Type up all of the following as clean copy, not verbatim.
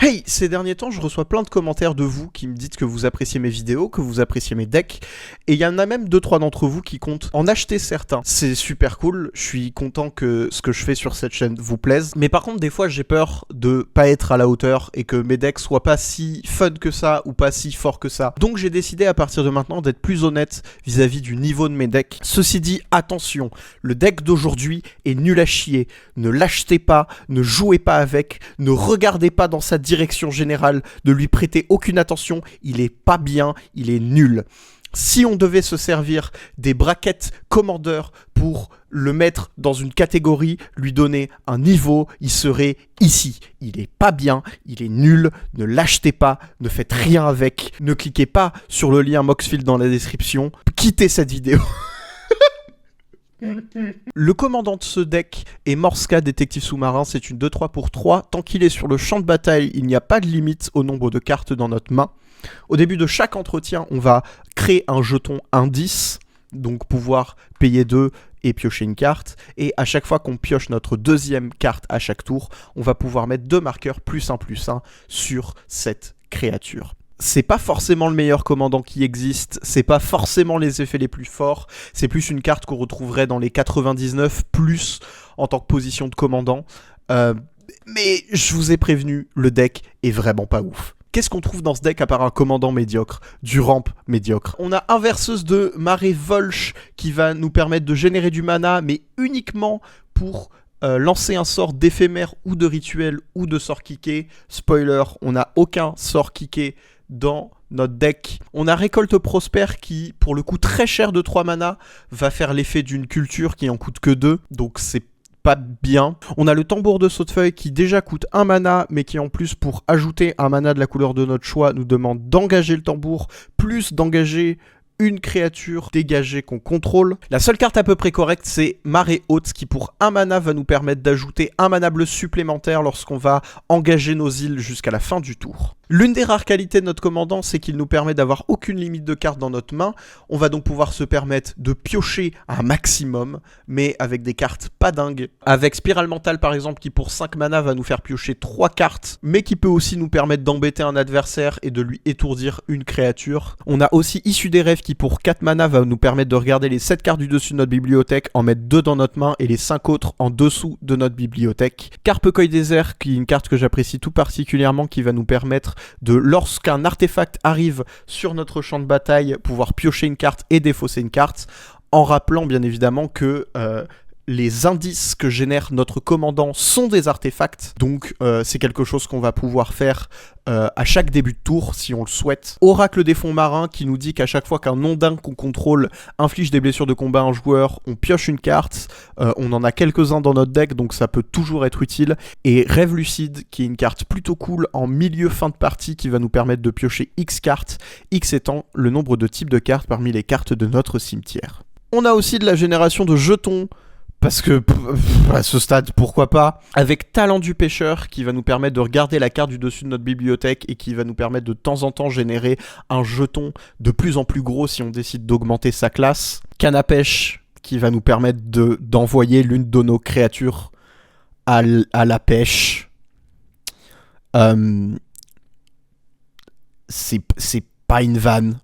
Hey, ces derniers temps, je reçois plein de commentaires de vous qui me dites que vous appréciez mes vidéos, que vous appréciez mes decks, et il y en a même 2-3 d'entre vous qui comptent en acheter certains. C'est super cool, je suis content que ce que je fais sur cette chaîne vous plaise, mais par contre, des fois, j'ai peur de pas être à la hauteur et que mes decks soient pas si fun que ça ou pas si forts que ça. Donc j'ai décidé à partir de maintenant d'être plus honnête vis-à-vis du niveau de mes decks. Ceci dit, attention, le deck d'aujourd'hui est nul à chier. Ne l'achetez pas, ne jouez pas avec, ne regardez pas dans sa direction générale, ne lui prêtez aucune attention, il est pas bien, il est nul. Si on devait se servir des brackets commandeurs pour le mettre dans une catégorie, lui donner un niveau, il serait ici. Il est pas bien, il est nul, ne l'achetez pas, ne faites rien avec, ne cliquez pas sur le lien Moxfield dans la description, quittez cette vidéo. Le commandant de ce deck est Morska, détective sous-marin, c'est une 2-3 pour 3. Tant qu'il est sur le champ de bataille, il n'y a pas de limite au nombre de cartes dans notre main. Au début de chaque entretien, on va créer un jeton indice, donc pouvoir payer 2 et piocher une carte. Et à chaque fois qu'on pioche notre deuxième carte à chaque tour, on va pouvoir mettre 2 marqueurs +1/+1 sur cette créature. C'est pas forcément le meilleur commandant qui existe, c'est pas forcément les effets les plus forts, c'est plus une carte qu'on retrouverait dans les 99 plus en tant que position de commandant. Mais je vous ai prévenu, le deck est vraiment pas ouf. Qu'est-ce qu'on trouve dans ce deck à part un commandant médiocre, du ramp médiocre? On a inverseuse de marée Volch qui va nous permettre de générer du mana, mais uniquement pour lancer un sort d'éphémère ou de rituel ou de sort kické. Spoiler, on n'a aucun sort kické dans notre deck. On a Récolte Prospère qui, pour le coup très cher de 3 mana, va faire l'effet d'une culture qui en coûte que 2, donc c'est pas bien. On a le Tambour de Sautefeuille qui déjà coûte 1 mana, mais qui en plus, pour ajouter un mana de la couleur de notre choix, nous demande d'engager le tambour, plus d'engager une créature dégagée qu'on contrôle. La seule carte à peu près correcte, c'est Marée Haute, qui pour 1 mana va nous permettre d'ajouter 1 mana bleu supplémentaire lorsqu'on va engager nos îles jusqu'à la fin du tour. L'une des rares qualités de notre commandant, c'est qu'il nous permet d'avoir aucune limite de cartes dans notre main. On va donc pouvoir se permettre de piocher un maximum, mais avec des cartes pas dingues. Avec Spirale Mentale par exemple, qui pour 5 mana va nous faire piocher 3 cartes, mais qui peut aussi nous permettre d'embêter un adversaire et de lui étourdir une créature. On a aussi Issue des Rêves qui pour 4 mana va nous permettre de regarder les 7 cartes du dessus de notre bibliothèque, en mettre 2 dans notre main et les 5 autres en dessous de notre bibliothèque. Carpe-Cueil Désert, qui est une carte que j'apprécie tout particulièrement, qui va nous permettre de, lorsqu'un artefact arrive sur notre champ de bataille, pouvoir piocher une carte et défausser une carte, en rappelant bien évidemment que les indices que génère notre commandant sont des artefacts, donc c'est quelque chose qu'on va pouvoir faire à chaque début de tour si on le souhaite. Oracle des fonds marins qui nous dit qu'à chaque fois qu'un non-dingue qu'on contrôle inflige des blessures de combat à un joueur, on pioche une carte. On en a quelques-uns dans notre deck, donc ça peut toujours être utile. Et Rêve lucide qui est une carte plutôt cool en milieu fin de partie qui va nous permettre de piocher X cartes, X étant le nombre de types de cartes parmi les cartes de notre cimetière. On a aussi de la génération de jetons, parce que, à ce stade, pourquoi pas, avec Talent du Pêcheur, qui va nous permettre de regarder la carte du dessus de notre bibliothèque et qui va nous permettre de temps en temps générer un jeton de plus en plus gros si on décide d'augmenter sa classe. Canne à pêche, qui va nous permettre d'envoyer l'une de nos créatures à la pêche. C'est pas une vanne.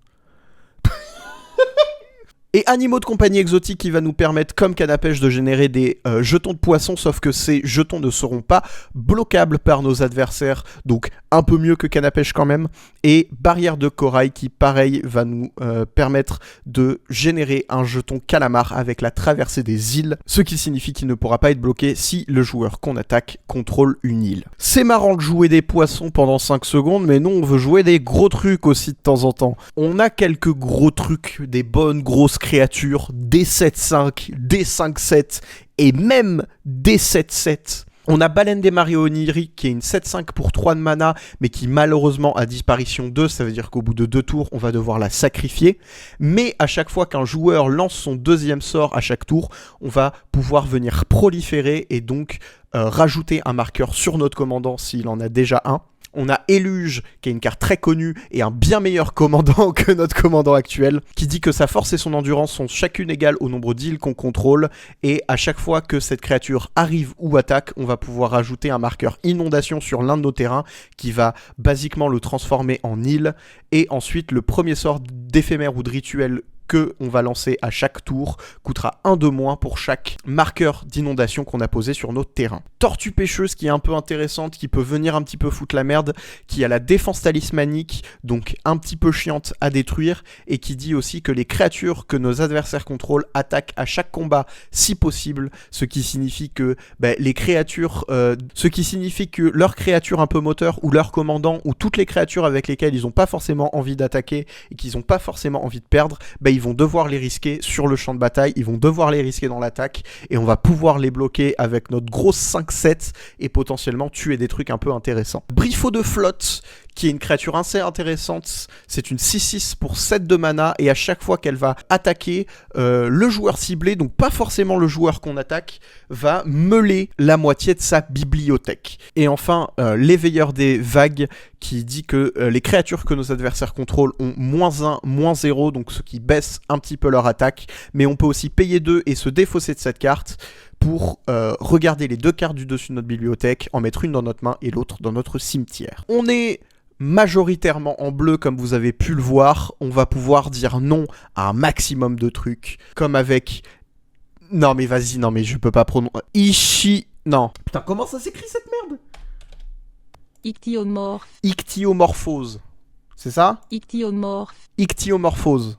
Et Animaux de compagnie exotique qui va nous permettre, comme canne à pêche, de générer des jetons de poisson, sauf que ces jetons ne seront pas bloquables par nos adversaires, donc un peu mieux que canne à pêche quand même. Et Barrière de corail qui, pareil, va nous permettre de générer un jeton calamar avec la traversée des îles, ce qui signifie qu'il ne pourra pas être bloqué si le joueur qu'on attaque contrôle une île. C'est marrant de jouer des poissons pendant 5 secondes, mais nous on veut jouer des gros trucs aussi de temps en temps. On a quelques gros trucs, des bonnes grosses créatures, des 7-5, des 5-7 et même des 7-7. On a Baleine des marées oniriques qui est une 7-5 pour 3 de mana, mais qui malheureusement a disparition 2, ça veut dire qu'au bout de 2 tours, on va devoir la sacrifier. Mais à chaque fois qu'un joueur lance son deuxième sort à chaque tour, on va pouvoir venir proliférer et donc rajouter un marqueur sur notre commandant s'il en a déjà un. On a Éluge, qui est une carte très connue et un bien meilleur commandant que notre commandant actuel, qui dit que sa force et son endurance sont chacune égales au nombre d'îles qu'on contrôle, et à chaque fois que cette créature arrive ou attaque, on va pouvoir ajouter un marqueur inondation sur l'un de nos terrains, qui va basiquement le transformer en île, et ensuite le premier sort d'éphémère ou de rituel que on va lancer à chaque tour coûtera 1 de moins pour chaque marqueur d'inondation qu'on a posé sur notre terrain. Tortue pêcheuse qui est un peu intéressante, qui peut venir un petit peu foutre la merde, qui a la défense talismanique, donc un petit peu chiante à détruire, et qui dit aussi que les créatures que nos adversaires contrôlent attaquent à chaque combat si possible, ce qui signifie que les créatures, leurs créatures un peu moteurs, ou leurs commandants, ou toutes les créatures avec lesquelles ils n'ont pas forcément envie d'attaquer, et qu'ils n'ont pas forcément envie de perdre, ils vont devoir les risquer sur le champ de bataille, ils vont devoir les risquer dans l'attaque, et on va pouvoir les bloquer avec notre grosse 5-7 et potentiellement tuer des trucs un peu intéressants. Briffaut de flotte, qui est une créature assez intéressante, c'est une 6-6 pour 7 de mana, et à chaque fois qu'elle va attaquer, le joueur ciblé, donc pas forcément le joueur qu'on attaque, va meuler la moitié de sa bibliothèque. Et enfin, l'éveilleur des vagues, qui dit que les créatures que nos adversaires contrôlent ont -1, -0, donc ce qui baisse un petit peu leur attaque, mais on peut aussi payer 2 et se défausser de cette carte pour regarder les 2 cartes du dessus de notre bibliothèque, en mettre une dans notre main et l'autre dans notre cimetière. On est majoritairement en bleu, comme vous avez pu le voir. On va pouvoir dire non à un maximum de trucs, comme avec... Non mais vas-y, non mais je peux pas prononcer... Non. Putain, comment ça s'écrit cette merde? Ichthyomorphose. C'est ça? Ichthyomorphose.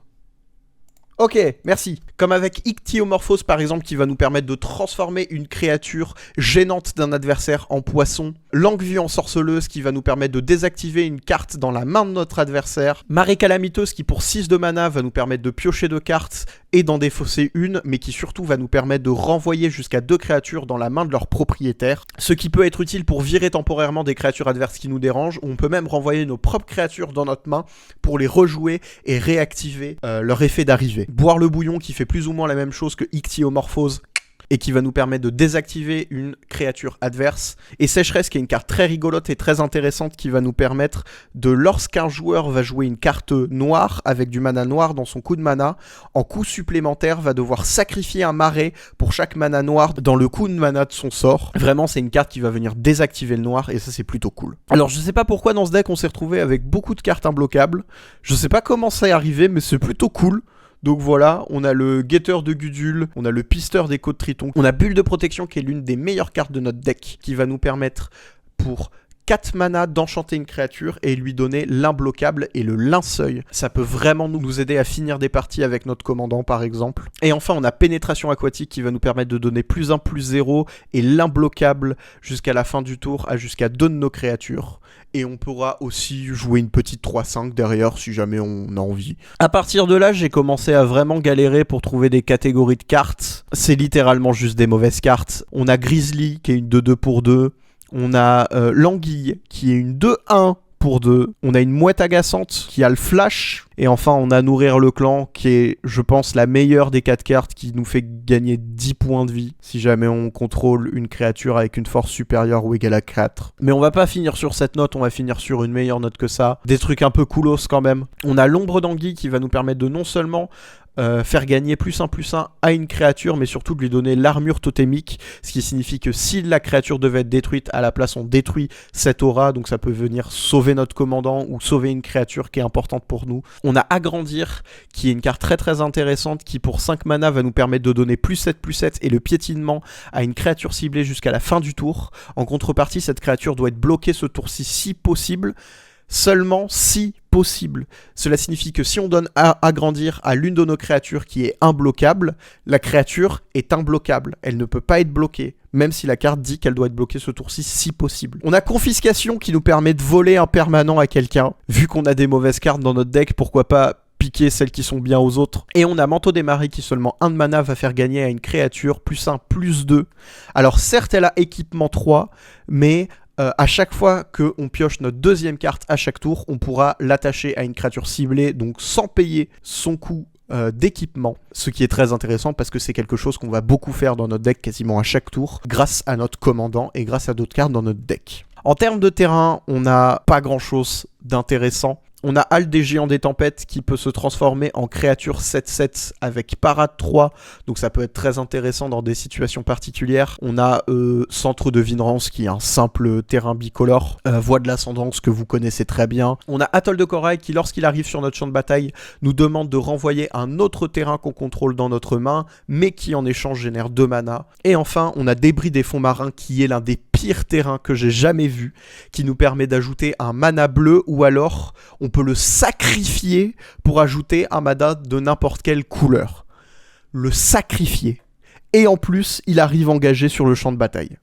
Ok, merci. Comme avec Ichthyomorphose par exemple, qui va nous permettre de transformer une créature gênante d'un adversaire en poisson. Langue-vue ensorceleuse, qui va nous permettre de désactiver une carte dans la main de notre adversaire. Marée calamiteuse, qui pour 6 de mana va nous permettre de piocher 2 cartes et d'en défausser une, mais qui surtout va nous permettre de renvoyer jusqu'à 2 créatures dans la main de leur propriétaire. Ce qui peut être utile pour virer temporairement des créatures adverses qui nous dérangent. On peut même renvoyer nos propres créatures dans notre main pour les rejouer et réactiver leur effet d'arrivée. Boire le bouillon, qui fait plus ou moins la même chose que Ichthyomorphose et qui va nous permettre de désactiver une créature adverse. Et Sécheresse, qui est une carte très rigolote et très intéressante, qui va nous permettre de, lorsqu'un joueur va jouer une carte noire avec du mana noir dans son coup de mana, en coup supplémentaire va devoir sacrifier un marais pour chaque mana noir dans le coup de mana de son sort. Vraiment, c'est une carte qui va venir désactiver le noir, et ça c'est plutôt cool. Alors je sais pas pourquoi dans ce deck on s'est retrouvé avec beaucoup de cartes imbloquables, je sais pas comment ça est arrivé, mais c'est plutôt cool. Donc voilà, on a le guetteur de Gudule, on a le pisteur d'écho de Triton, on a Bulle de protection, qui est l'une des meilleures cartes de notre deck, qui va nous permettre pour 4 mana d'enchanter une créature et lui donner l'imbloquable et le linceuil. Ça peut vraiment nous aider à finir des parties avec notre commandant par exemple. Et enfin on a pénétration aquatique, qui va nous permettre de donner +1/+0 et l'imbloquable jusqu'à la fin du tour à jusqu'à 2 de nos créatures. Et on pourra aussi jouer une petite 3-5 derrière si jamais on a envie. À partir de là, j'ai commencé à vraiment galérer pour trouver des catégories de cartes. C'est littéralement juste des mauvaises cartes. On a Grizzly, qui est une 2-2 pour 2. On a l'Anguille, qui est une 2-1 pour 2. On a une Mouette agaçante, qui a le flash. Et enfin, on a Nourrir le clan, qui est, je pense, la meilleure des 4 cartes, qui nous fait gagner 10 points de vie si jamais on contrôle une créature avec une force supérieure ou égale à 4. Mais on va pas finir sur cette note, on va finir sur une meilleure note que ça. Des trucs un peu coolos quand même. On a l'Ombre d'Anguille, qui va nous permettre de non seulement faire gagner +1/+1 à une créature, mais surtout de lui donner l'armure totémique, ce qui signifie que si la créature devait être détruite, à la place on détruit cette aura, donc ça peut venir sauver notre commandant ou sauver une créature qui est importante pour nous. On a Agrandir, qui est une carte très très intéressante, qui pour 5 mana va nous permettre de donner +7/+7 et le piétinement à une créature ciblée jusqu'à la fin du tour. En contrepartie, cette créature doit être bloquée ce tour-ci si possible. Seulement si possible. Cela signifie que si on donne à agrandir à l'une de nos créatures qui est imbloquable, la créature est imbloquable. Elle ne peut pas être bloquée, même si la carte dit qu'elle doit être bloquée ce tour-ci si possible. On a Confiscation, qui nous permet de voler un permanent à quelqu'un. Vu qu'on a des mauvaises cartes dans notre deck, pourquoi pas piquer celles qui sont bien aux autres. Et on a Manteau des Marées, qui seulement 1 de mana va faire gagner à une créature +1/+2. Alors certes elle a équipement 3, mais à chaque fois qu'on pioche notre deuxième carte à chaque tour, on pourra l'attacher à une créature ciblée, donc sans payer son coût d'équipement, ce qui est très intéressant parce que c'est quelque chose qu'on va beaucoup faire dans notre deck quasiment à chaque tour, grâce à notre commandant et grâce à d'autres cartes dans notre deck. En termes de terrain, on n'a pas grand-chose d'intéressant. On a Hal des Géants des Tempêtes qui peut se transformer en créature 7-7 avec Parade 3, donc ça peut être très intéressant dans des situations particulières. On a Centre de Vinrance qui est un simple terrain bicolore, Voix de l'Ascendance que vous connaissez très bien. On a Atoll de Corail qui, lorsqu'il arrive sur notre champ de bataille, nous demande de renvoyer un autre terrain qu'on contrôle dans notre main, mais qui en échange génère 2 mana. Et enfin, on a Débris des Fonds Marins qui est l'un des pires terrains que j'ai jamais vu, qui nous permet d'ajouter un mana bleu ou alors on peut le sacrifier pour ajouter un mana de n'importe quelle couleur. Le sacrifier. Et en plus, il arrive engagé sur le champ de bataille.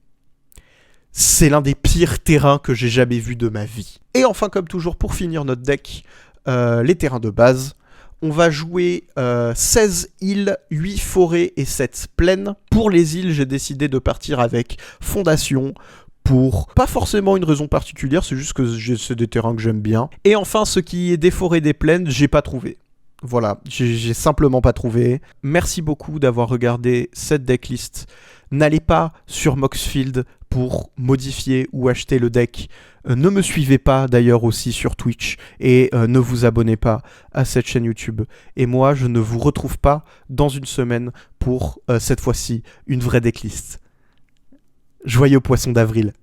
C'est l'un des pires terrains que j'ai jamais vu de ma vie. Et enfin, comme toujours, pour finir notre deck, les terrains de base. On va jouer 16 îles, 8 forêts et 7 plaines. Pour les îles, j'ai décidé de partir avec Fondation, pour pas forcément une raison particulière, c'est juste que c'est des terrains que j'aime bien. Et enfin, ce qui est des forêts, des plaines, j'ai pas trouvé. Voilà, j'ai simplement pas trouvé. Merci beaucoup d'avoir regardé cette decklist. N'allez pas sur Moxfield pour modifier ou acheter le deck. Ne me suivez pas d'ailleurs aussi sur Twitch et ne vous abonnez pas à cette chaîne YouTube. Et moi, je ne vous retrouve pas dans une semaine pour, cette fois-ci, une vraie decklist. Joyeux poisson d'avril.